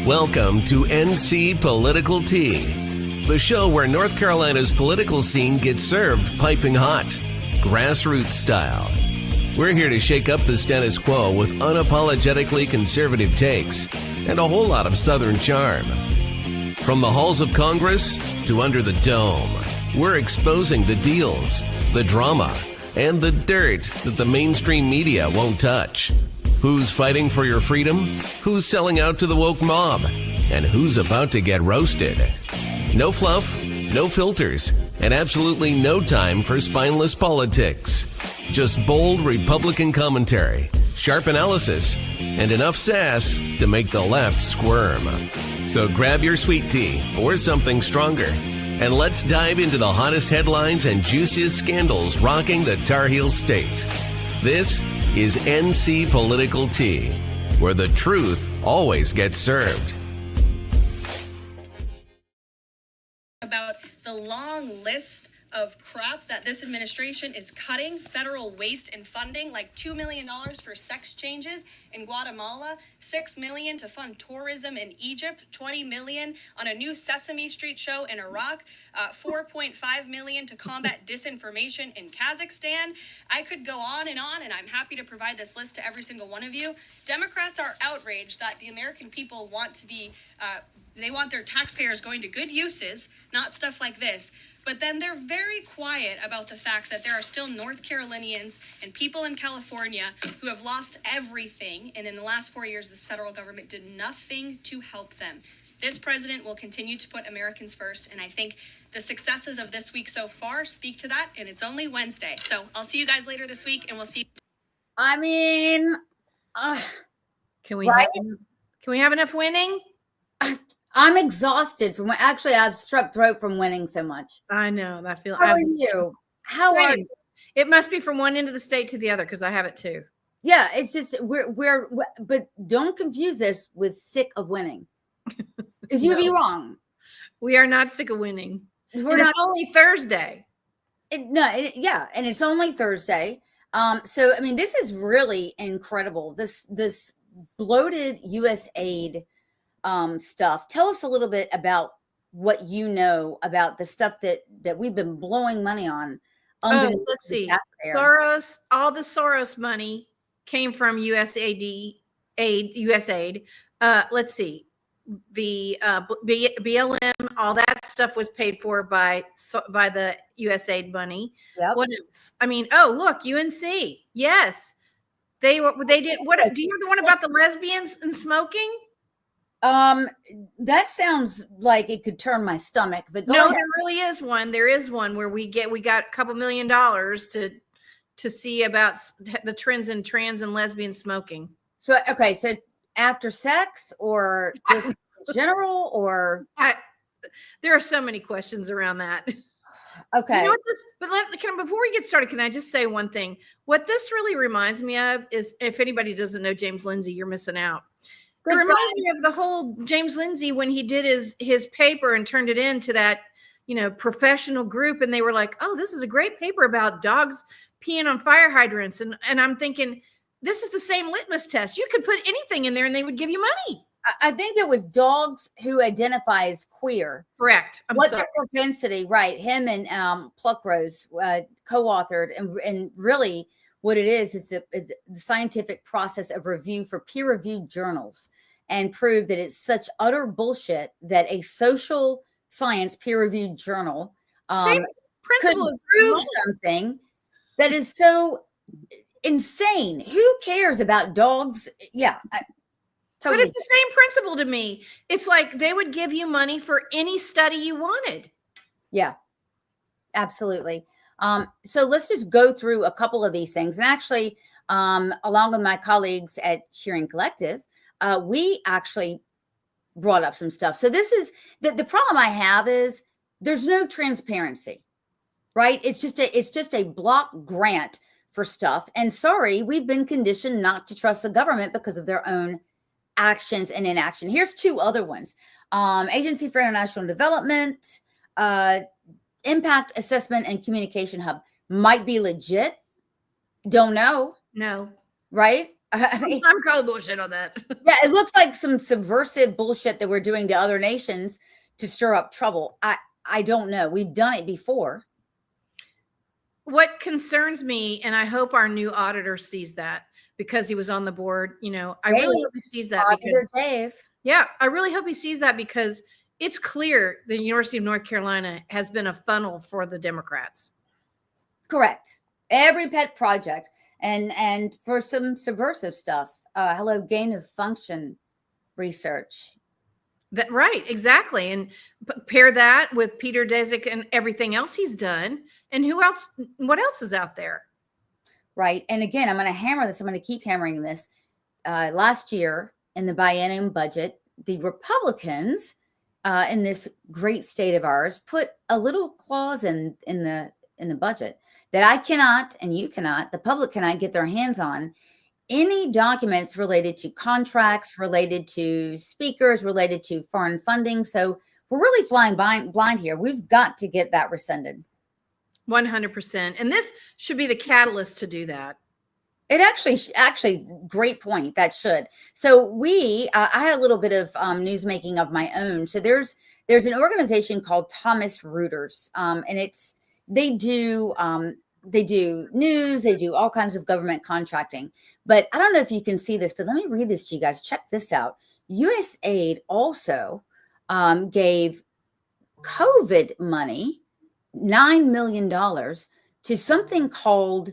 Welcome to NC Political Tea, the show where North Carolina's political scene gets served piping hot, grassroots style. We're here to shake up the status quo with unapologetically conservative takes and a whole lot of Southern charm. From the halls of Congress to under the dome, we're exposing the deals, the drama, and the dirt that the mainstream media won't touch. Who's fighting for your freedom? Who's selling out to the woke mob? And who's about to get roasted? No fluff, no filters, and absolutely no time for spineless politics. Just bold Republican commentary, sharp analysis, and enough sass to make the left squirm. So grab your sweet tea or something stronger, and let's dive into the hottest headlines and juiciest scandals rocking the Tar Heel State. This is NC Political Tea, where the truth always gets served. About the long list of crap that this administration is cutting, federal waste and funding, like $2 million for sex changes in Guatemala, $6 million to fund tourism in Egypt, $20 million on a new Sesame Street show in Iraq, $4.5 million to combat disinformation in Kazakhstan. I could go on, and I'm happy to provide this list to every single one of you. Democrats are outraged that the American people want to be, they want their taxpayers going to good uses, not stuff like this. But then they're very quiet about the fact that there are still North Carolinians and people in California who have lost everything. And in the last 4 years, this federal government did nothing to help them. This president will continue to put Americans first. And I think the successes of this week so far speak to that. And it's only Wednesday. So I'll see you guys later this week, and we'll see you. I mean, Can we right? have enough winning? I'm exhausted from actually I've strep throat from winning so much. I know that feeling. How are you? How are you? It must be from one end of the state to the other, because I have it too. Yeah, it's just but don't confuse this with sick of winning. Because you'd be wrong. We are not sick of winning. It's only Thursday. And it's only Thursday. So I mean, this is really incredible. This bloated U.S. aid stuff. Tell us a little bit about what you know about the stuff that we've been blowing money on. Let's see. Soros, all the Soros money came from USAID. Let's see. The BLM, all that stuff was paid for by the USAID money. Yep. What else? I mean, look, UNC. Yes. They did. What do you have the one about the lesbians and smoking? That sounds like it could turn my stomach, but no, there really is one. There is one where we got a couple $1 million to see about the trends in trans and lesbian smoking. So, okay. So after sex or just general or there are so many questions around that. Okay. You know what before we get started, can I just say one thing? What this really reminds me of is, if anybody doesn't know James Lindsay, you're missing out. It reminds me of the whole James Lindsay when he did his paper and turned it into that, professional group. And they were like, oh, this is a great paper about dogs peeing on fire hydrants. And I'm thinking, this is the same litmus test. You could put anything in there and they would give you money. I think it was dogs who identify as queer. Correct. Their propensity, right? Him and Pluckrose co-authored, and really what it is the scientific process of review for peer-reviewed journals, and prove that it's such utter bullshit that a social science peer-reviewed journal could prove something that is so insane. Who cares about dogs? Yeah. Totally. But it's the same principle to me. It's like they would give you money for any study you wanted. Yeah, absolutely. So let's just go through a couple of these things. And actually, along with my colleagues at Shearing Collective, we actually brought up some stuff. So this is the problem I have is there's no transparency, right? It's just a block grant for stuff. And sorry, we've been conditioned not to trust the government because of their own actions and inaction. Here's two other ones. Agency for International Development, Impact Assessment and Communication Hub might be legit. Don't know. No. Right? I'm calling bullshit on that. Yeah, it looks like some subversive bullshit that we're doing to other nations to stir up trouble. I don't know. We've done it before. What concerns me, and I hope our new auditor sees that because he was on the board, I really hope he sees that because Dave. Yeah, I really hope he sees that because it's clear the University of North Carolina has been a funnel for the Democrats. Correct. Every pet project and for some subversive stuff. Hello, gain of function research. Right, exactly. And pair that with Peter Daszak and everything else he's done. And what else is out there? Right. And again, I'm going to hammer this. I'm going to keep hammering this. Last year in the biennium budget, the Republicans in this great state of ours put a little clause in the budget that I cannot, and you cannot, the public cannot get their hands on any documents related to contracts, related to speakers, related to foreign funding. So we're really flying blind here. We've got to get that rescinded. 100%. And this should be the catalyst to do that. It actually, great point. That should. So I had a little bit of news making of my own. So there's an organization called Thomas Reuters, and they do news, they do all kinds of government contracting. But I don't know if you can see this, but let me read this to you guys. Check this out. USAID also gave COVID money, $9 million, to something called,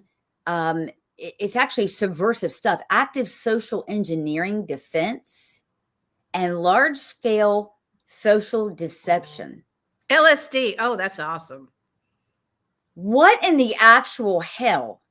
it's actually subversive stuff, active social engineering defense and large-scale social deception. LSD. Oh, that's awesome. What in the actual hell?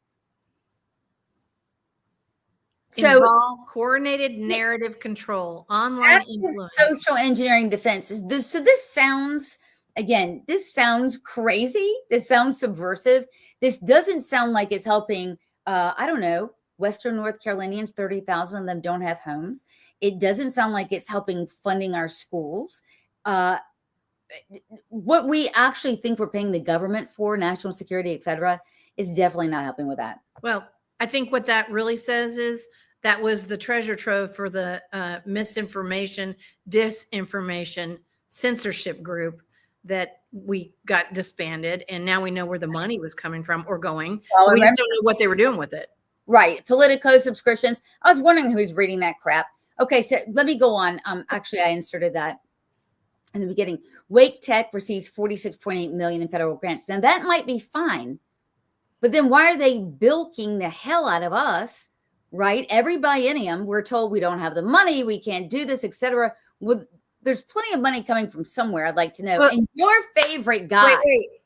Involve coordinated narrative control, online influence. Social engineering defense. This sounds, again, this sounds crazy. This sounds subversive. This doesn't sound like it's helping, I don't know, Western North Carolinians, 30,000 of them don't have homes. It doesn't sound like it's helping funding our schools. What we actually think we're paying the government for, national security, et cetera, is definitely not helping with that. Well, I think what that really says is that was the treasure trove for the misinformation, disinformation, censorship group that we got disbanded. And now we know where the money was coming from or going. Well, we just don't know what they were doing with it. Right. Politico subscriptions. I was wondering who's reading that crap. Okay, so let me go on. Actually, I inserted that in the beginning. Wake Tech receives $46.8 million in federal grants. Now that might be fine, but then why are they bilking the hell out of us? Right? Every biennium, we're told we don't have the money, we can't do this, etc. There's plenty of money coming from somewhere. I'd like to know. Well, and your favorite guy.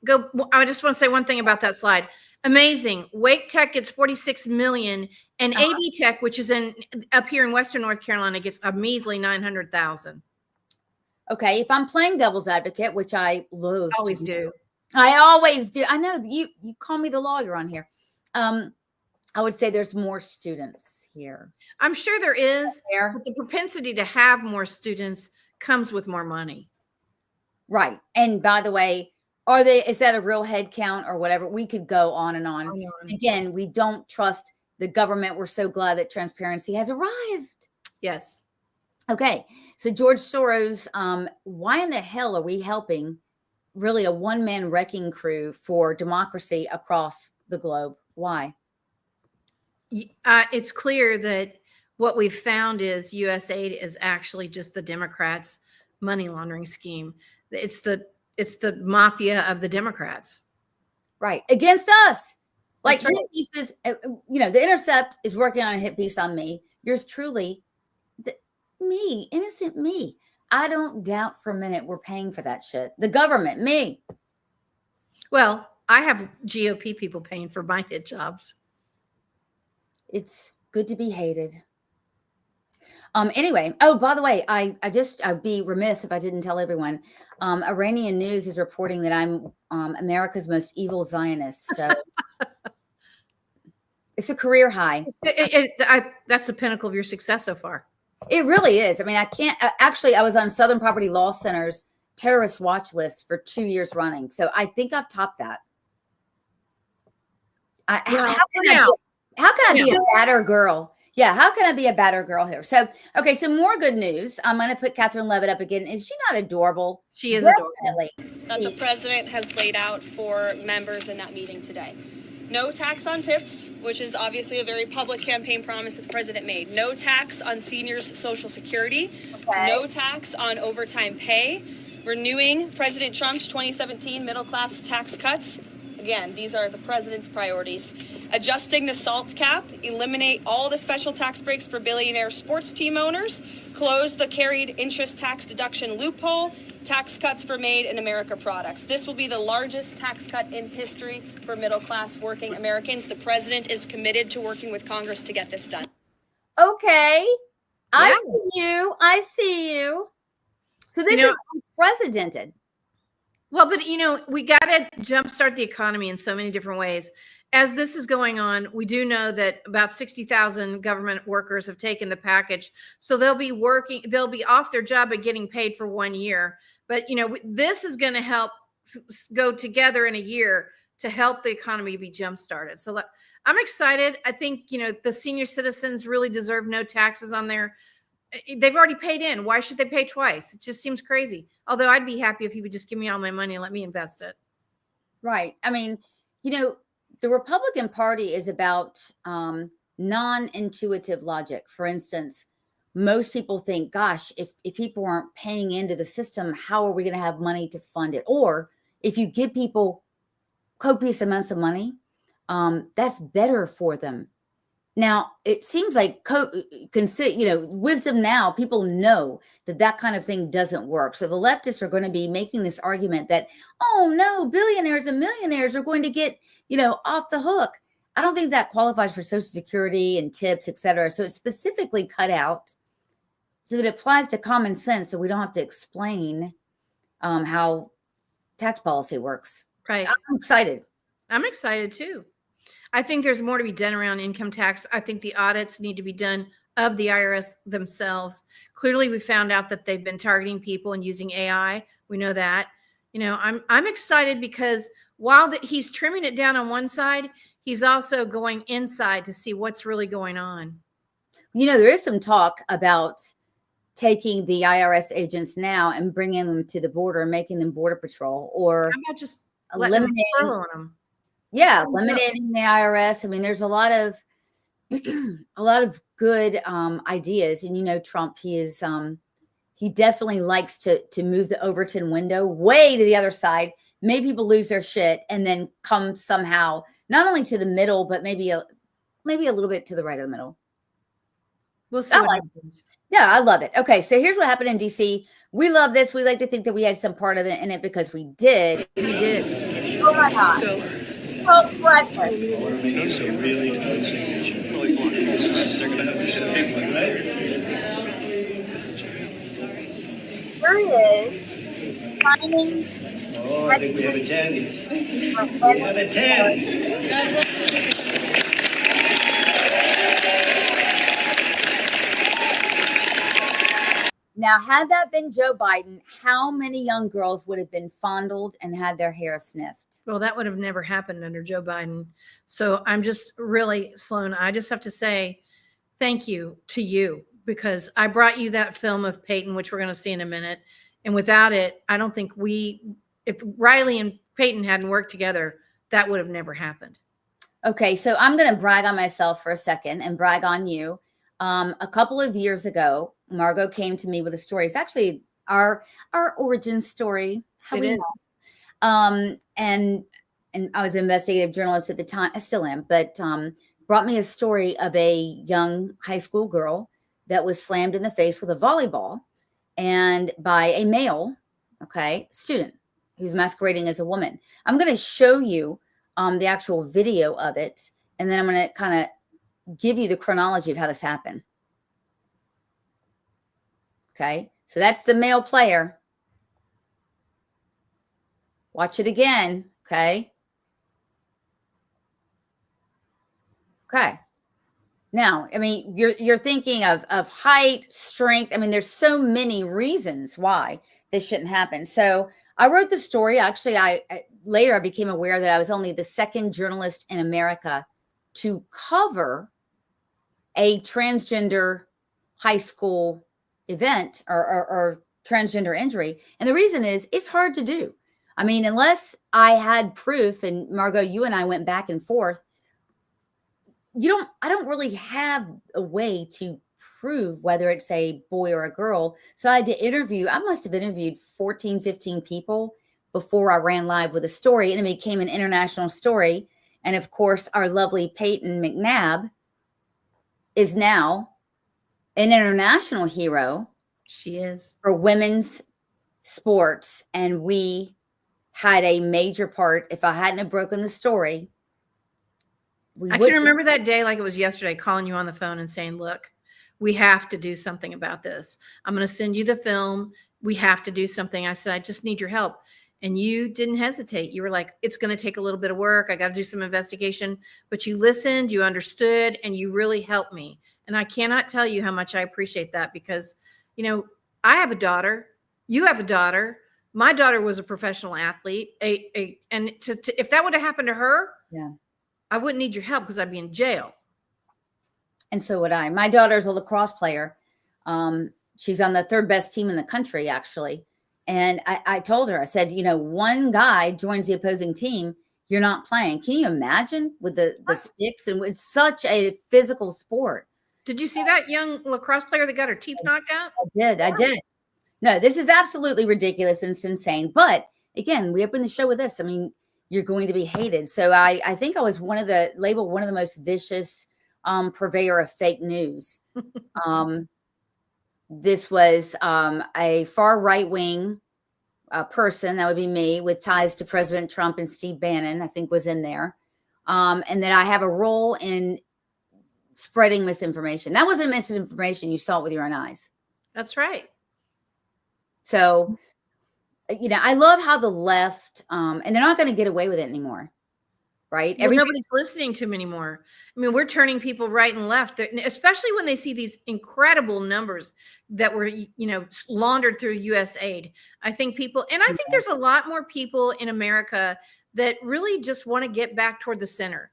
Go. I just want to say one thing about that slide. Amazing. Wake Tech gets $46 million, and AB Tech, which is up here in Western North Carolina, gets a measly $900,000. Okay, if I'm playing devil's advocate, which I loathe. Always do. I always do. I know you call me the lawyer on here. I would say there's more students here. I'm sure there is. But the propensity to have more students comes with more money. Right. And by the way, is that a real head count or whatever? We could go on and on. Again, we don't trust the government. We're so glad that transparency has arrived. Yes. Okay. So George Soros, why in the hell are we helping really a one-man wrecking crew for democracy across the globe? Why? It's clear that what we've found is USAID is actually just the Democrats' money laundering scheme. It's the mafia of the Democrats. Right. Against us. Like right. Hit pieces, The Intercept is working on a hit piece on me. Yours truly, me, innocent me. I don't doubt for a minute we're paying for that shit. The government, me. Well, I have GOP people paying for my hit jobs. It's good to be hated. Anyway, oh, by the way, I'd be remiss if I didn't tell everyone. Iranian news is reporting that I'm America's most evil Zionist. So it's a career high. That's the pinnacle of your success so far. It really is. I mean, I can't actually. I was on Southern Poverty Law Center's terrorist watch list for 2 years running, so I think I've topped that. How can I be a badder girl? Yeah, how can I be a better girl here? So, okay, so more good news. I'm going to put Catherine Levitt up again. Is she not adorable? She is adorable. Definitely. That the president has laid out for members in that meeting today. No tax on tips, which is obviously a very public campaign promise that the president made. No tax on seniors' Social Security. Okay. No tax on overtime pay. Renewing President Trump's 2017 middle-class tax cuts. Again, these are the president's priorities. Adjusting the SALT cap, eliminate all the special tax breaks for billionaire sports team owners, close the carried interest tax deduction loophole, tax cuts for Made in America products. This will be the largest tax cut in history for middle-class working Americans. The president is committed to working with Congress to get this done. Okay. I Yeah. see you. I see you. So this is unprecedented. Well, but we got to jumpstart the economy in so many different ways. As this is going on, we do know that about 60,000 government workers have taken the package. So they'll be off their job but getting paid for 1 year. But, this is going to help go together in a year to help the economy be jumpstarted. So I'm excited. I think, the senior citizens really deserve no taxes on their. They've already paid in. Why should they pay twice? It just seems crazy. Although I'd be happy if he would just give me all my money and let me invest it. Right. I mean, the Republican Party is about non-intuitive logic. For instance, most people think, gosh, if people aren't paying into the system, how are we going to have money to fund it? Or if you give people copious amounts of money, that's better for them. Now, it seems like wisdom now, people know that kind of thing doesn't work. So the leftists are going to be making this argument that, oh, no, billionaires and millionaires are going to get, off the hook. I don't think that qualifies for Social Security and tips, et cetera. So it's specifically cut out so that it applies to common sense so we don't have to explain how tax policy works. Right. I'm excited. I'm excited, too. I think there's more to be done around income tax. I think the audits need to be done of the IRS themselves. Clearly, we found out that they've been targeting people and using AI. We know that. I'm excited because while he's trimming it down on one side, he's also going inside to see what's really going on. There is some talk about taking the IRS agents now and bringing them to the border and making them border patrol, or how about just eliminating them? Yeah, eliminating the IRS. I mean, there's a lot of good ideas, and Trump, he definitely likes to move the Overton window way to the other side, make people lose their shit, and then come somehow not only to the middle, but maybe a little bit to the right of the middle. We'll see what happens. Yeah, I love it. Okay, so here's what happened in DC. We love this. We like to think that we had some part of it in it because we did. We did. Oh my God. Oh, breakfast. It's a really good signature. Here he is, signing. Oh, I think we have a 10. We have a 10. Now, had that been Joe Biden, how many young girls would have been fondled and had their hair sniffed? Well, that would have never happened under Joe Biden. So I'm just really, Sloan, I just have to say thank you to you, because I brought you that film of Peyton, which we're going to see in a minute. And without it, I don't think if Riley and Peyton hadn't worked together, that would have never happened. Okay, so I'm going to brag on myself for a second and brag on you. A couple of years ago, Margot came to me with a story. It's actually our origin story. How It is. And I was an investigative journalist at the time. I still am, but brought me a story of a young high school girl that was slammed in the face with a volleyball and by a male, student who's masquerading as a woman. I'm going to show you the actual video of it, and then I'm going to kind of give you the chronology of how this happened. Okay, so that's the male player. Watch it again. Okay. Now, I mean, you're thinking of height, strength. I mean, there's so many reasons why this shouldn't happen. So I wrote the story. Actually, later I became aware that I was only the second journalist in America to cover a transgender high school event or transgender injury. And the reason is it's hard to do. I mean, unless I had proof, and Margot, you and I went back and forth, I don't really have a way to prove whether it's a boy or a girl. So I had to I must have interviewed 14, 15 people before I ran live with a story, and it became an international story. And of course, our lovely Peyton McNabb is now an international hero. She is. For women's sports. And we had a major part. If I hadn't have broken the story, I can remember that day like it was yesterday, calling you on the phone and saying, look, we have to do something about this. I'm going to send you the film. We have to do something. I said, I just need your help. And you didn't hesitate. You were like, it's going to take a little bit of work. I got to do some investigation. But you listened, you understood, and you really helped me. And I cannot tell you how much I appreciate that, because, I have a daughter. You have a daughter. My daughter was a professional athlete. And if that would have happened to her, yeah, I wouldn't need your help because I'd be in jail. And so would I. My daughter's a lacrosse player. She's on the third best team in the country, actually. And I told her, I said, one guy joins the opposing team, you're not playing. Can you imagine with the sticks? And it's such a physical sport. Did you see that young lacrosse player that got her teeth knocked out? I did. No, this is absolutely ridiculous and it's insane. But again, we opened the show with this. I mean, you're going to be hated. So I think I was one of the most vicious purveyor of fake news. This was a far right wing person, that would be me, with ties to President Trump, and Steve Bannon, I think, was in there. And that I have a role in spreading misinformation. That wasn't misinformation. You saw it with your own eyes. That's right. So, I love how the left, and they're not going to get away with it anymore. Right? Well, nobody's listening to them anymore. I mean, we're turning people right and left, especially when they see these incredible numbers that were, laundered through U.S. aid. I think there's a lot more people in America that really just want to get back toward the center.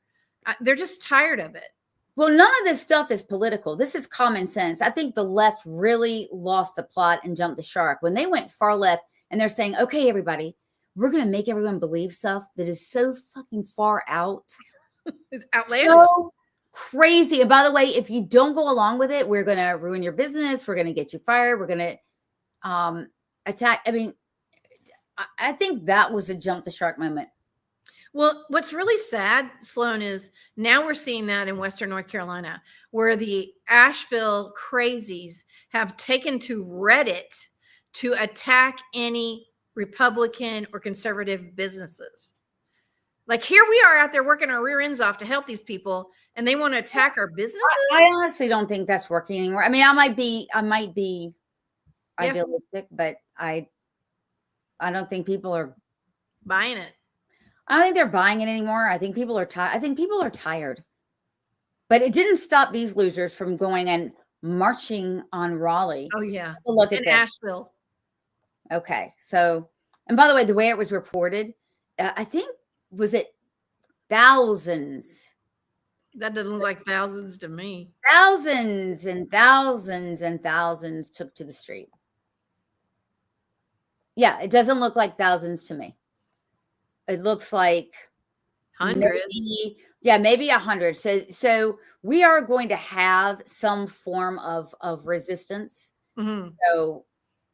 They're just tired of it. Well, none of this stuff is political. This is common sense. I think the left really lost the plot and jumped the shark when they went far left and they're saying, okay, everybody, we're going to make everyone believe stuff that is so fucking far out. It's outlandish. So crazy. And by the way, if you don't go along with it, we're going to ruin your business. We're going to get you fired. We're going to attack. I mean, I think that was a jump the shark moment. Well, what's really sad, Sloan, is now we're seeing that in Western North Carolina, where the Asheville crazies have taken to Reddit to attack any Republican or conservative businesses. Like, here we are out there working our rear ends off to help these people, and they want to attack our businesses. I honestly don't think that's working anymore. I mean, I might be idealistic, but I don't think people are buying it. I don't think they're buying it anymore. I think people are tired. I think people are tired. But it didn't stop these losers from going and marching on Raleigh. Oh yeah. Look at this. Asheville. Okay. So, and by the way, the way it was reported, I think, was it thousands? That doesn't look like thousands to me. Thousands and thousands and thousands took to the street. Yeah, it doesn't look like thousands to me. It looks like hundreds. Maybe 100. So we are going to have some form of resistance. Mm-hmm. So,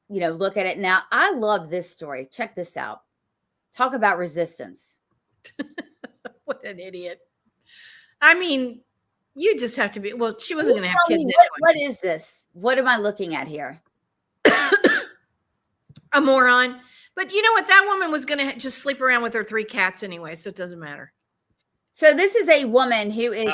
look at it. Now, I love this story. Check this out. Talk about resistance. What an idiot. I mean, you just have to be, well, she wasn't going to have kids anyway. What is this? What am I looking at here? A moron. But you know what? That woman was going to just sleep around with her 3 cats anyway, so it doesn't matter. So this is a woman who is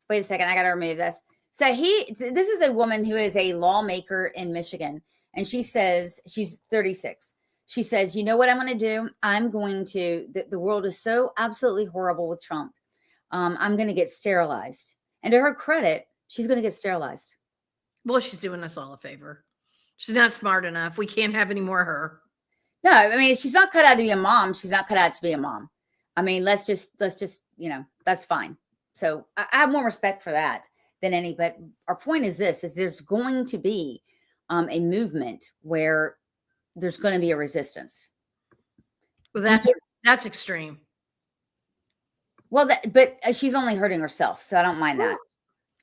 wait a second, I got to remove this. So this is a woman who is a lawmaker in Michigan, and she says, she's 36. She says, you know what I'm going to do? I'm going to, the world is so absolutely horrible with Trump. I'm going to get sterilized. And to her credit, she's going to get sterilized. Well, she's doing us all a favor. She's not smart enough. We can't have any more of her. No, I mean, she's not cut out to be a mom. She's not cut out to be a mom. I mean, let's just, that's fine. So I have more respect for that than any. But our point is this: is there's going to be a movement where there's going to be a resistance. Well, that's extreme. Well, but she's only hurting herself, so I don't mind that.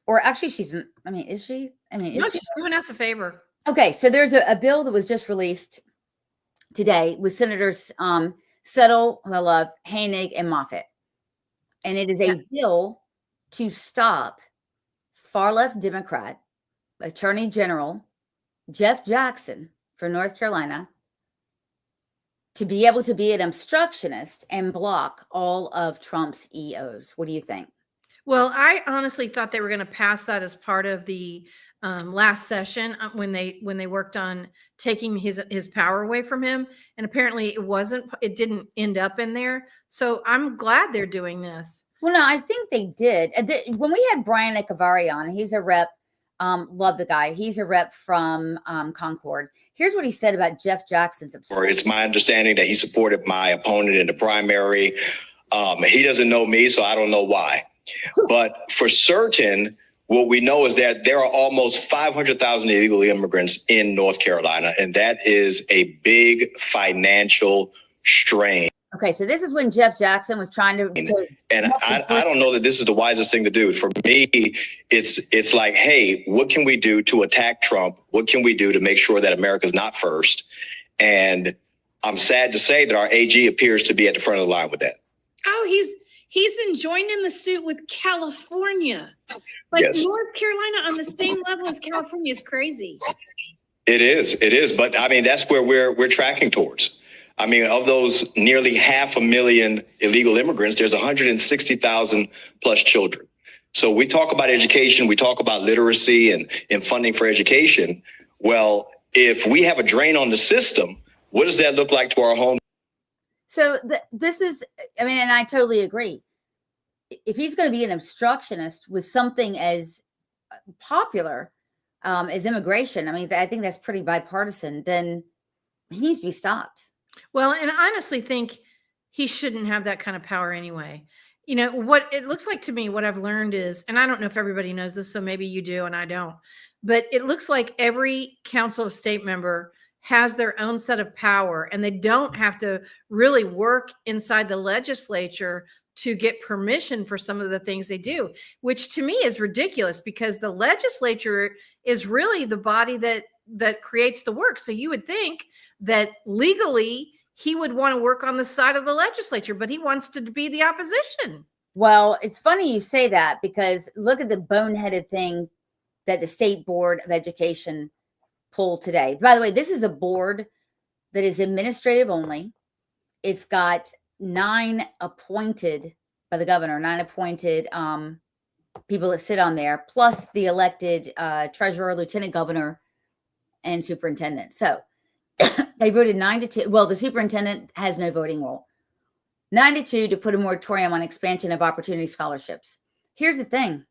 Or actually, she's. I mean, is she? I mean, no, she's doing us a favor. Okay, so there's a bill that was just released today with Senators Settle, who I love, Hoenig, and Moffitt, and it is a bill to stop far left Democrat Attorney General Jeff Jackson for North Carolina to be able to be an obstructionist and block all of Trump's EOs. What do you think? Well, I honestly thought they were going to pass that as part of the last session when they worked on taking his power away from him, and apparently it didn't end up in there. So I'm glad they're doing this. Well, no, I think they did. When we had Brian Echevarria on, he's a rep. Love the guy. He's a rep from Concord. Here's what he said about Jeff Jackson's obstruction. It's my understanding that he supported my opponent in the primary. He doesn't know me, so I don't know why. But for certain, what we know is that there are almost 500,000 illegal immigrants in North Carolina, and that is a big financial strain. Okay, so this is when Jeff Jackson was trying to and I don't know that this is the wisest thing to do. For me, it's like, hey, what can we do to attack Trump? What can we do to make sure that America's not first? And I'm sad to say that our AG appears to be at the front of the line with that. Oh, he's joined in the suit with California. Like, yes. North Carolina on the same level as California is crazy. It is. But I mean, that's where we're tracking towards. I mean, of those nearly 500,000 illegal immigrants, there's 160,000 plus children. So we talk about education, we talk about literacy and funding for education. Well, if we have a drain on the system, what does that look like to our home? So this is, I mean, and I totally agree. If he's going to be an obstructionist with something as popular as immigration, I mean, I think that's pretty bipartisan, then he needs to be stopped. Well, and I honestly think he shouldn't have that kind of power anyway. You know, what it looks like to me, what I've learned is, and I don't know if everybody knows this, so maybe you do and I don't, but it looks like every Council of State member has their own set of power, and they don't have to really work inside the legislature to get permission for some of the things they do, which to me is ridiculous because the legislature is really the body that creates the work. So you would think that legally he would want to work on the side of the legislature, but he wants to be the opposition. Well, it's funny you say that because look at the boneheaded thing that the State Board of Education pulled today. By the way, this is a board that is administrative only. It's got 9 appointed by the governor, 9 appointed people that sit on there, plus the elected treasurer, lieutenant governor, and superintendent. So they voted 9-2. Well, the superintendent has no voting role. 9-2 to put a moratorium on expansion of opportunity scholarships. Here's the thing.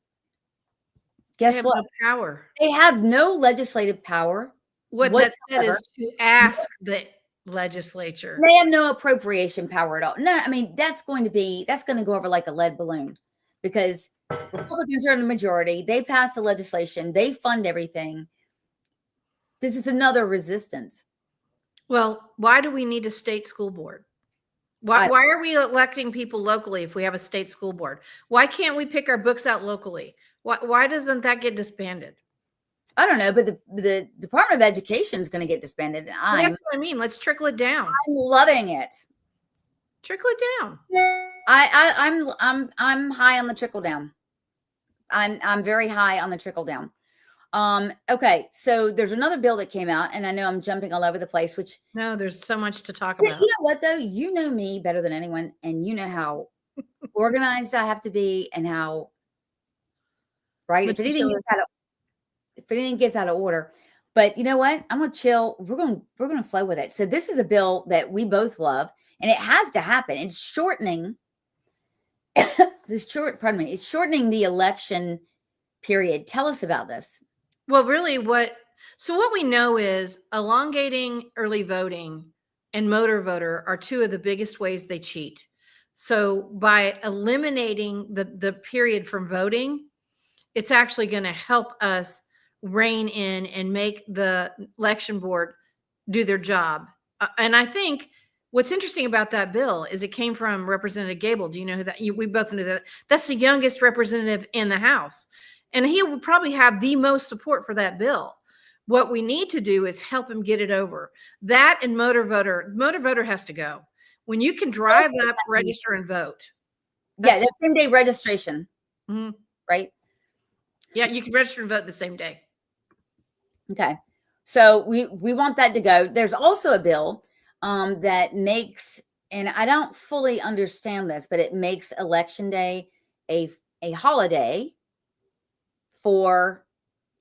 Guess what? No power. They have no legislative power. What that said is to ask the legislature. They have no appropriation power at all. No, I mean, that's going to go over like a lead balloon because Republicans are in the majority. They pass the legislation. They fund everything. This is another resistance. Well, why do we need a state school board? Why are we electing people locally if we have a state school board? Why can't we pick our books out locally? Why doesn't that get disbanded? I don't know, but the Department of Education is going to get disbanded. And that's what I mean. Let's trickle it down. I'm loving it. Trickle it down. I'm high on the trickle down. I'm very high on the trickle down. Okay, so there's another bill that came out, and I know I'm jumping all over the place, which no, there's so much to talk about. You know what though? You know me better than anyone, and you know how organized I have to be and how right. If anything gets out of order. But you know what? I'm gonna chill. We're gonna flow with it. So this is a bill that we both love, and it has to happen. It's shortening it's shortening the election period. Tell us about this. Well, really what we know is elongating early voting and motor voter are 2 of the biggest ways they cheat. So by eliminating the period from voting, it's actually going to help us rein in and make the election board do their job. And I think what's interesting about that bill is it came from Representative Gable. Do you know who that? We both know that. That's the youngest representative in the House, and he will probably have the most support for that bill. What we need to do is help him get it over. That and motor voter has to go. When you can drive up, register, and vote. Yeah, the same day registration, right? Yeah, you can register and vote the same day. Okay, so we want that to go. There's also a bill that makes, and I don't fully understand this, but it makes Election Day a holiday for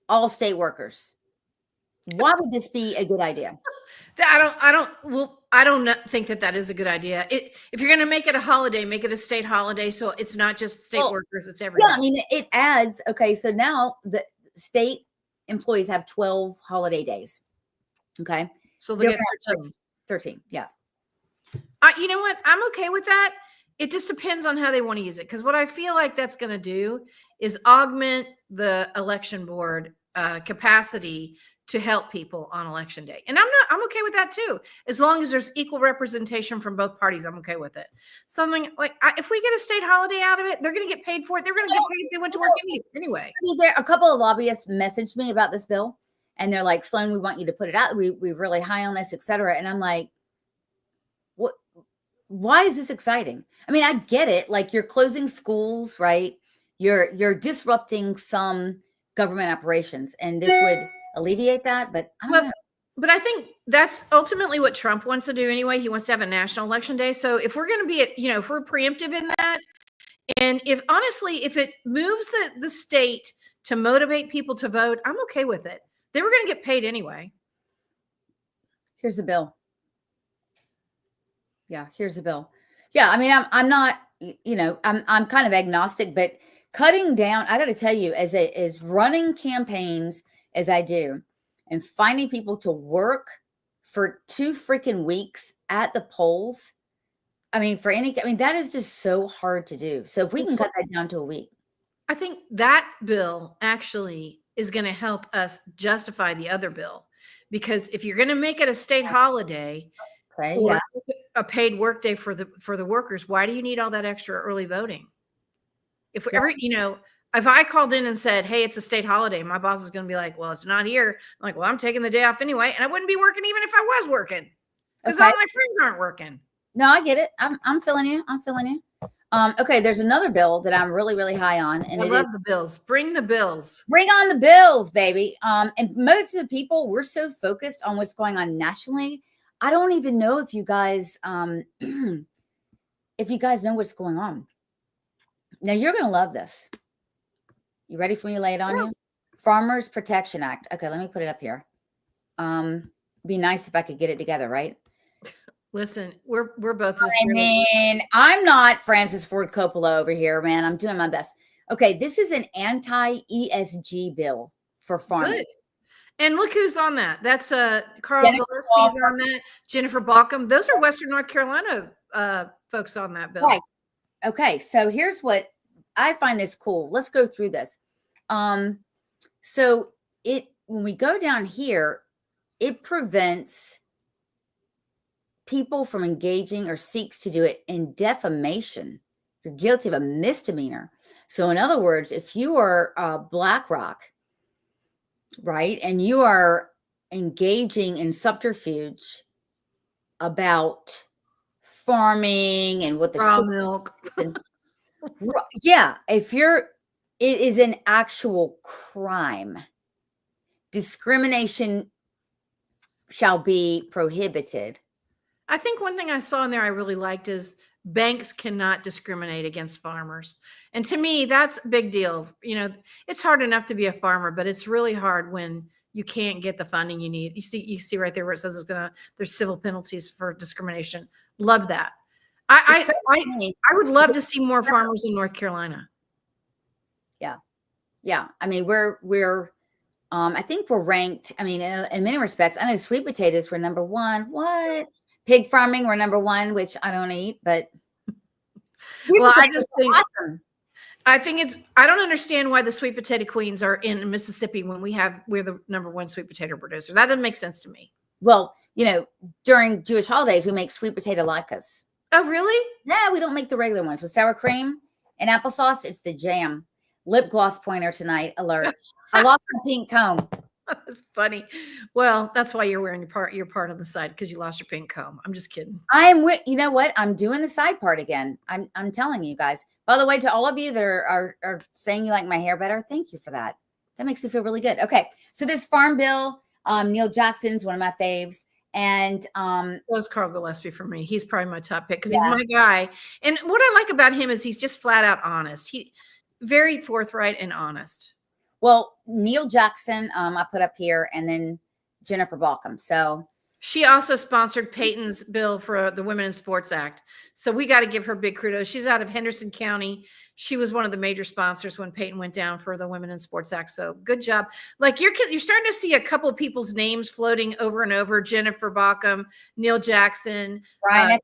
all state workers. Why would this be a good idea? I don't think that is a good idea. If you're going to make it a holiday, make it a state holiday. So it's not just state workers, it's everyone. Yeah, I mean, it adds, okay, so now the state employees have 12 holiday days. Okay. So they get 13. Yeah. You know what? I'm okay with that. It just depends on how they want to use it. Because what I feel like that's going to do is augment the election board capacity to help people on election day. And I'm okay with that too. As long as there's equal representation from both parties, I'm okay with it. Something like if we get a state holiday out of it, they're going to get paid for it. They're going to get paid if they went to work anyway. A couple of lobbyists messaged me about this bill and they're like, Sloan, we want you to put it out. We're really high on this, et cetera. And I'm like, what? Why is this exciting? I mean, I get it. Like, you're closing schools, right? You're disrupting some government operations, and this would alleviate that, but I don't know. But I think that's ultimately what Trump wants to do anyway. He wants to have a national election day. So if we're going to be, if we're preemptive in that, and if it moves the state to motivate people to vote, I'm okay with it. They were going to get paid anyway. Here's the bill. Yeah, here's the bill. Yeah, I mean, I'm not, I'm kind of agnostic, but cutting down, I got to tell you, as running campaigns as I do, and finding people to work for 2 freaking weeks at the polls. I mean, that is just so hard to do. So if we can cut that down to a week. I think that bill actually is going to help us justify the other bill, because if you're going to make it a state holiday or a paid work day for the workers, why do you need all that extra early voting? If if I called in and said, hey, it's a state holiday, my boss is going to be like, well, it's not here. I'm like, well, I'm taking the day off anyway. And I wouldn't be working even if I was working, because all my friends aren't working. No, I get it. I'm feeling you. Okay, there's another bill that I'm really, really high on. And I love the bills. Bring the bills. Bring on the bills, baby. And most of the people, we're so focused on what's going on nationally. I don't even know if you guys, know what's going on. Now, you're going to love this. You ready for me to lay it on you? Farmers Protection Act. Okay, let me put it up here. Be nice if I could get it together, right? Listen, we're both just. I mean, I'm not Francis Ford Coppola over here, man. I'm doing my best. Okay, this is an anti-ESG bill for farmers. Good. And look who's on that. That's Carl Gillespie's on that. Jennifer Balkum. Those are Western North Carolina folks on that bill. Right. Okay, so here's what I find this cool. Let's go through this. So when we go down here, it prevents people from engaging or seeks to do it in defamation. You're guilty of a misdemeanor. So in other words, if you are BlackRock, right, and you are engaging in subterfuge about farming and what the raw milk. Yeah, it is an actual crime. Discrimination shall be prohibited. I think one thing I saw in there I really liked is banks cannot discriminate against farmers. And to me, that's a big deal. It's hard enough to be a farmer, but it's really hard when you can't get the funding you need. You see right there where it says there's civil penalties for discrimination. Love that. I would love to see more farmers in North Carolina. Yeah. Yeah. I mean, we're I think we're ranked. I mean, in many respects, I know sweet potatoes were number 1. What? Pig farming were number 1, which I don't eat, but Well, I just think awesome. I don't understand why the sweet potato queens are in Mississippi when we're the number one sweet potato producer. That doesn't make sense to me. Well, during Jewish holidays, we make sweet potato latkes. Oh, really? Yeah, we don't make the regular ones with sour cream and applesauce. It's the jam. Lip gloss pointer tonight. Alert. I lost my pink comb. That's funny. Well, that's why you're wearing your part on the side, because you lost your pink comb. I'm just kidding. You know what? I'm doing the side part again. I'm telling you guys. By the way, to all of you that are saying you like my hair better, thank you for that. That makes me feel really good. Okay. So this farm bill, Neil Jackson's one of my faves. And that was Carl Gillespie for me. He's probably my top pick because he's my guy. And what I like about him is he's just flat out honest. He very forthright and honest. Well, Neil Jackson, I put up here, and then Jennifer Balcom. So she also sponsored Peyton's bill for the Women in Sports Act. So we got to give her big kudos. She's out of Henderson County. She was one of the major sponsors when Peyton went down for the Women in Sports Act. So good job. Like you're starting to see a couple of people's names floating over and over. Jennifer Balcom, Neil Jackson, Brian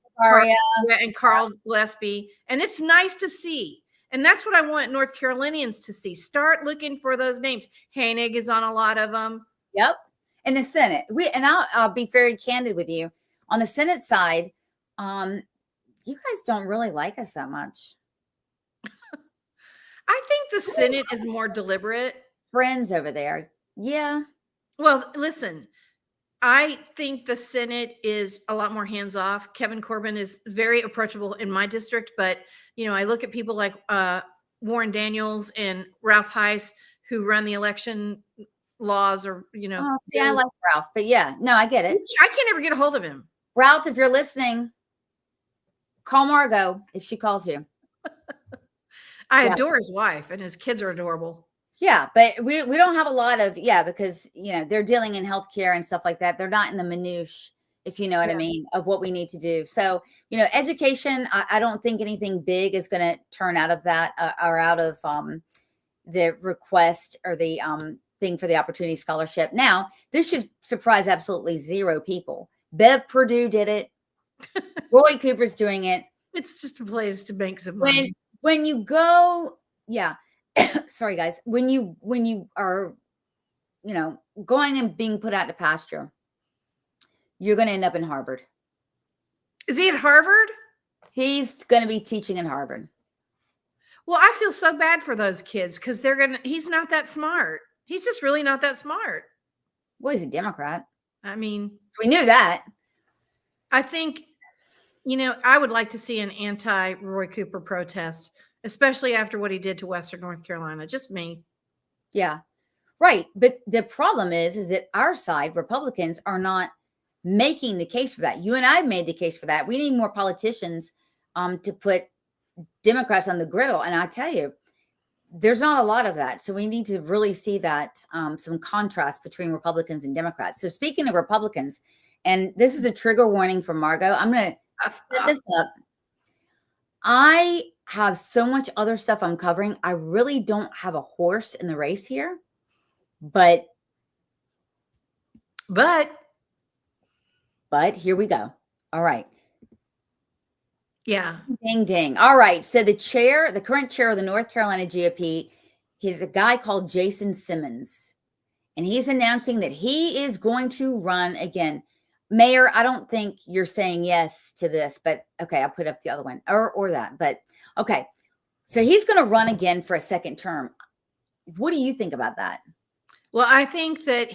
and Carl Gillespie. And it's nice to see. And that's what I want North Carolinians to see. Start looking for those names. Hanig is on a lot of them. Yep. In the Senate, I'll be very candid with you. On the Senate side, you guys don't really like us that much. I think the Senate is more deliberate. Friends over there. Yeah. Well, listen, I think the Senate is a lot more hands-off. Kevin Corbin is very approachable in my district, but I look at people like Warren Daniels and Ralph Heiss who run the election laws, or I like Ralph, but yeah, no, I get it. I can't ever get a hold of him. Ralph, if you're listening, call Margot if she calls you. I adore his wife, and his kids are adorable. Yeah, but we don't have a lot of because they're dealing in healthcare and stuff like that. They're not in the minutiae, if you know what I mean, of what we need to do. So education, I don't think anything big is going to turn out of that or out of the request or the thing for the Opportunity Scholarship. Now, this should surprise absolutely zero people. Bev Perdue did it. Roy Cooper's doing it. It's just a place to make some money. When you go, sorry guys, when you are, going and being put out to pasture, you're going to end up in Harvard. Is he at Harvard? He's going to be teaching in Harvard. Well, I feel so bad for those kids because he's not that smart. He's just really not that smart. Well, he's a Democrat. I mean, we knew that. I think, I would like to see an anti-Roy Cooper protest, especially after what he did to Western North Carolina. Just me. Yeah, right. But the problem is that our side, Republicans, are not making the case for that. You and I made the case for that. We need more politicians to put Democrats on the griddle. And I tell you, there's not a lot of that. So we need to really see that some contrast between Republicans and Democrats. So speaking of Republicans, and this is a trigger warning from Margot, I'm going to set this up. I have so much other stuff I'm covering. I really don't have a horse in the race here, but here we go. All right. Yeah. Ding, ding. All right. So the current chair of the North Carolina GOP, he's a guy called Jason Simmons, and he's announcing that he is going to run again. Mayor, I don't think you're saying yes to this, but okay, I'll put up the other one or that, but okay. So he's going to run again for a second term. What do you think about that? Well, I think that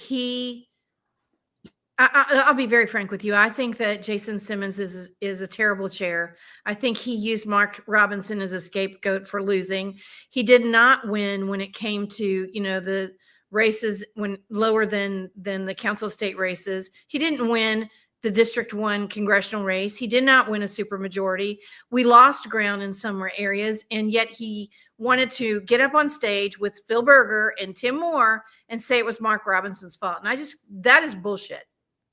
I'll be very frank with you. I think that Jason Simmons is a terrible chair. I think he used Mark Robinson as a scapegoat for losing. He did not win when it came to, the races when lower than the Council of State races. He didn't win the District 1 congressional race. He did not win a supermajority. We lost ground in some areas, and yet he wanted to get up on stage with Phil Berger and Tim Moore and say it was Mark Robinson's fault. And that is bullshit.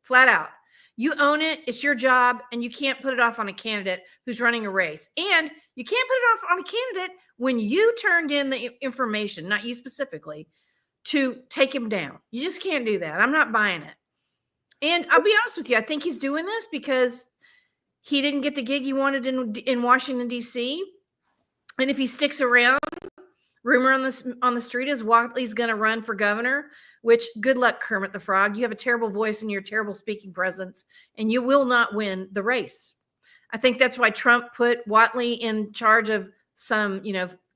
Flat out. You own it. It's your job. And you can't put it off on a candidate who's running a race. And you can't put it off on a candidate when you turned in the information, not you specifically, to take him down. You just can't do that. I'm not buying it. And I'll be honest with you. I think he's doing this because he didn't get the gig he wanted in Washington, D.C. And if he sticks around, rumor on the street is Whatley's going to run for governor, which good luck, Kermit the Frog. You have a terrible voice and you're a terrible speaking presence, and you will not win the race. I think that's why Trump put Whatley in charge of some,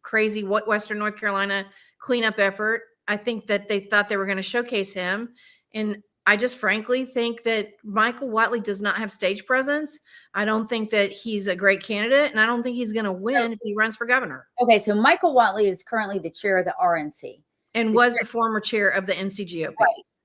crazy Western North Carolina cleanup effort. I think that they thought they were going to showcase him. And I just frankly think that Michael Whatley does not have stage presence. I don't think that he's a great candidate, and I don't think he's going to win if he runs for governor. Okay, so Michael Whatley is currently the chair of the RNC. And was the former chair of the NCGOP.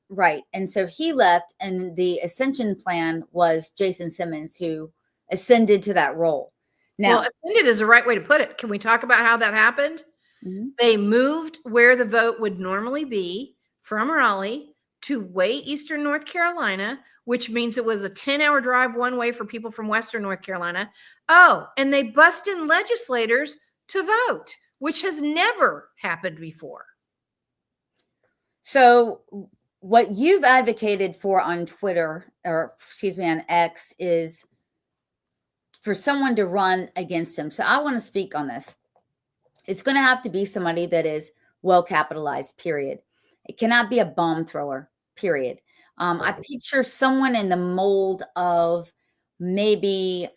Right. And so he left, and the ascension plan was Jason Simmons, who ascended to that role. Now, well, ascended is the right way to put it. Can we talk about how that happened? Mm-hmm. They moved where the vote would normally be from Raleigh to way eastern North Carolina, which means it was a 10-hour drive one way for people from western North Carolina. Oh, and they bussed in legislators to vote, which has never happened before. So what you've advocated for on Twitter, or excuse me, on X, is for someone to run against him. So I want to speak on this. It's going to have to be somebody that is well capitalized, period. It cannot be a bomb thrower, period. I picture someone in the mold of maybe,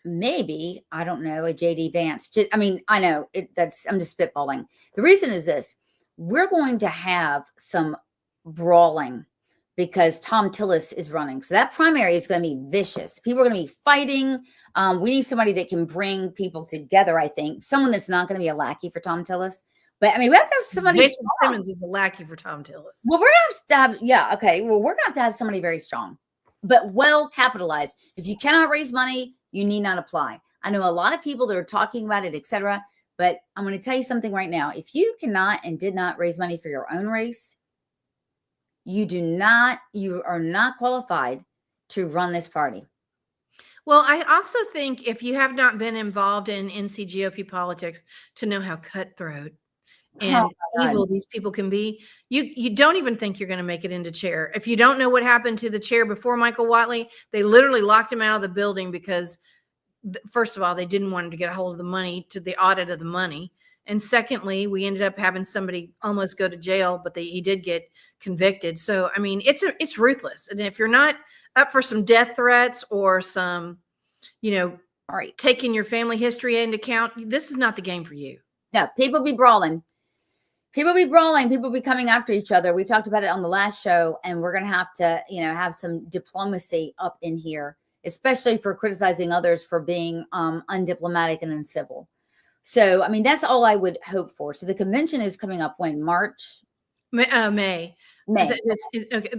I don't know, a JD Vance. I know I'm just spitballing. The reason is this: we're going to have some brawling because Tom Tillis is running. So that primary is going to be vicious. People are going to be fighting. We need somebody that can bring people together, I think. Someone that's not going to be a lackey for Tom Tillis. But we have to have somebody. Jason Simmons is a lackey for Tom Tillis. Well, we're going to have we're going to have somebody very strong, but well capitalized. If you cannot raise money, you need not apply. I know a lot of people that are talking about it, etc. But I'm going to tell you something right now. If you cannot and did not raise money for your own race, you are not qualified to run this party. Well, I also think if you have not been involved in NCGOP politics to know how cutthroat and evil these people can be, you don't even think you're going to make it into chair. If you don't know what happened to the chair before Michael Whatley, they literally locked him out of the building because, first of all, they didn't want him to get a hold of the money, to the audit of the money. And secondly, we ended up having somebody almost go to jail, but he did get convicted. So, I mean, it's ruthless. And if you're not up for some death threats or some, taking your family history into account, this is not the game for you. No, people be brawling. People be coming after each other. We talked about it on the last show, and we're going to have to, have some diplomacy up in here, especially for criticizing others for being undiplomatic and uncivil. So, I mean, that's all I would hope for. So the convention is coming up when? March? May. Okay.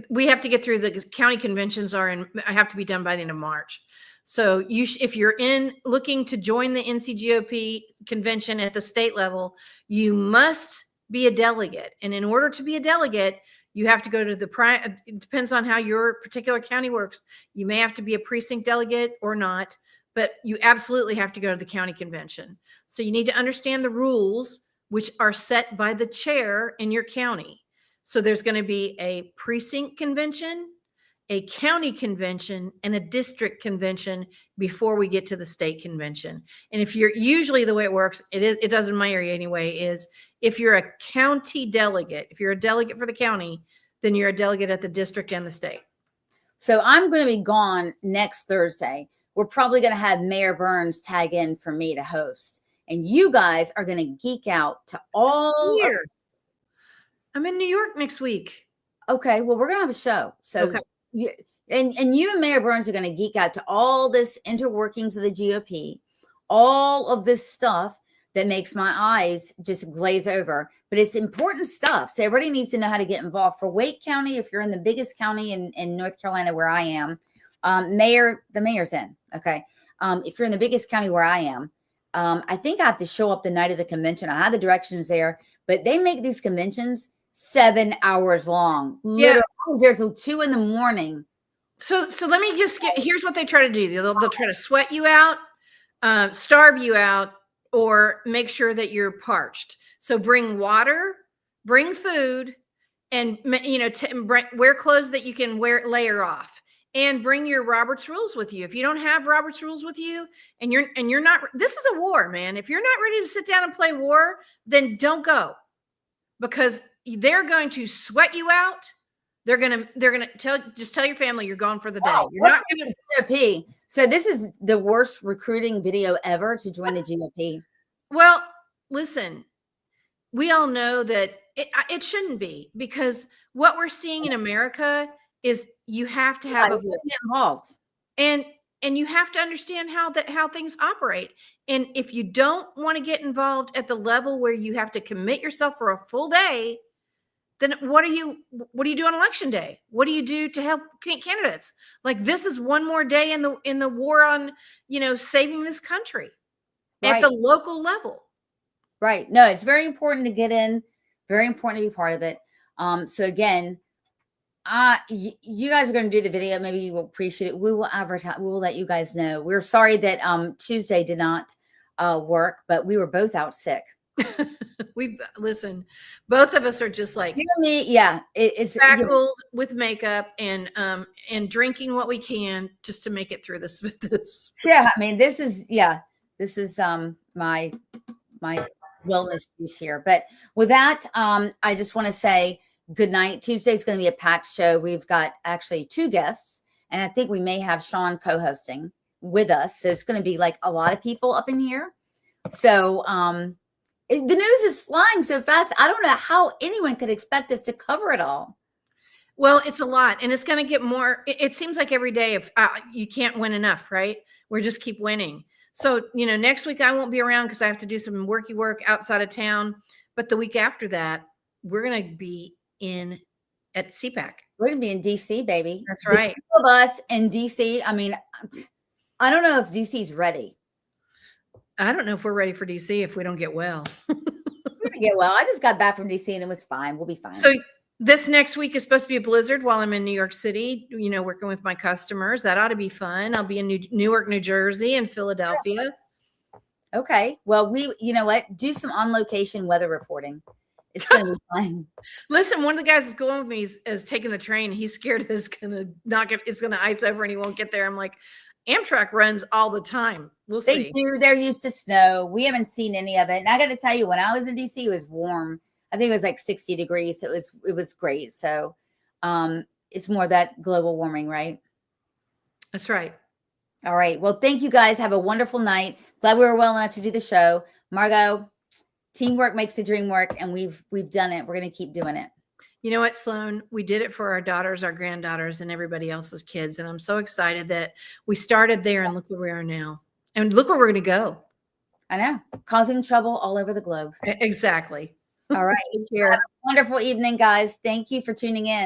We have to get through the county conventions I have to be done by the end of March. So if you're looking to join the NCGOP convention at the state level, you must be a delegate. And in order to be a delegate, you have to go to it depends on how your particular county works. You may have to be a precinct delegate or not, but you absolutely have to go to the county convention. So you need to understand the rules, which are set by the chair in your county. So there's going to be a precinct convention, a county convention, and a district convention before we get to the state convention. And if you're usually the way it works, it does in my area anyway, is if you're a county delegate, if you're a delegate for the county, then you're a delegate at the district and the state. So I'm going to be gone next Thursday. We're probably going to have Mayor Burns tag in for me to host. And you guys are going to geek out to all here. I'm in New York next week. Okay, well, we're going to have a show. So okay. You and Mayor Burns are going to geek out to all this interworkings of the GOP, all of this stuff that makes my eyes just glaze over. But it's important stuff. So everybody needs to know how to get involved. For Wake County, if you're in the biggest county in North Carolina where I am, the mayor's in. Okay. If you're in the biggest county where I am, I think I have to show up the night of the convention. I have the directions there, but they make these conventions 7 hours long. Literally, I was there till 2 a.m. So let me just here's what they try to do. They'll try to sweat you out, starve you out, or make sure that you're parched. So bring water, bring food, and wear clothes that you can layer off. and bring your Robert's rules with you. If you don't have Robert's rules with you and you're not, this is a war, man. If you're not ready to sit down and play war, then don't go, because they're going to sweat you out. They're going to just tell your family you're gone for the day. You're not going to GOP. So this is the worst recruiting video ever to join the GOP. Well, listen, we all know that it shouldn't be, because what we're seeing in America is you have to have Get involved. and you have to understand how things operate. And if you don't want to get involved at the level where you have to commit yourself for a full day, then what do you do on election day? What do you do to help candidates? Like, this is one more day in the war on, saving this country at the local level. Right. No, it's very important to get in, very important to be part of it. So again, you guys are going to do the video. Maybe you will appreciate it. We will advertise. We will let you guys know. We're sorry that Tuesday did not work, but we were both out sick. Listen, both of us are just like, you and me, yeah. It's spackled with makeup and drinking what we can just to make it through this. Yeah, I mean, this is my wellness juice here. But with that, I just want to say good night. Tuesday's going to be a packed show. We've got actually 2 guests, and I think we may have Sean co-hosting with us. So it's going to be like a lot of people up in here. So the news is flying so fast. I don't know how anyone could expect us to cover it all. Well, it's a lot, and it's going to get more. It seems like every day, if you can't win enough, right? We just keep winning. So, next week I won't be around because I have to do some work outside of town. But the week after that, we're going to be at CPAC. We're going to be in DC, baby. That's right. The 2 of us in DC. I mean, I don't know if DC's ready. I don't know if we're ready for DC if we don't get well. We're going to get well. I just got back from DC and it was fine. We'll be fine. So this next week is supposed to be a blizzard while I'm in New York City, working with my customers. That ought to be fun. I'll be in Newark, New Jersey, and Philadelphia. Okay. Well, you know what? Do some on-location weather reporting. It's going to be fun. Listen, one of the guys that's going with me is taking the train. He's scared that it's going to ice over and he won't get there. I'm like, Amtrak runs all the time. We'll see. They do. They're used to snow. We haven't seen any of it. And I got to tell you, when I was in DC, it was warm. I think it was like 60 degrees. So it was great. So it's more that global warming, right? That's right. All right. Well, thank you guys. Have a wonderful night. Glad we were well enough to do the show. Margot, teamwork makes the dream work, and we've done it. We're going to keep doing it. You know what, Sloan? We did it for our daughters, our granddaughters, and everybody else's kids. And I'm so excited that we started there, and look where we are now. And look where we're going to go. I know. Causing trouble all over the globe. Exactly. All right. Take care. Have a wonderful evening, guys. Thank you for tuning in.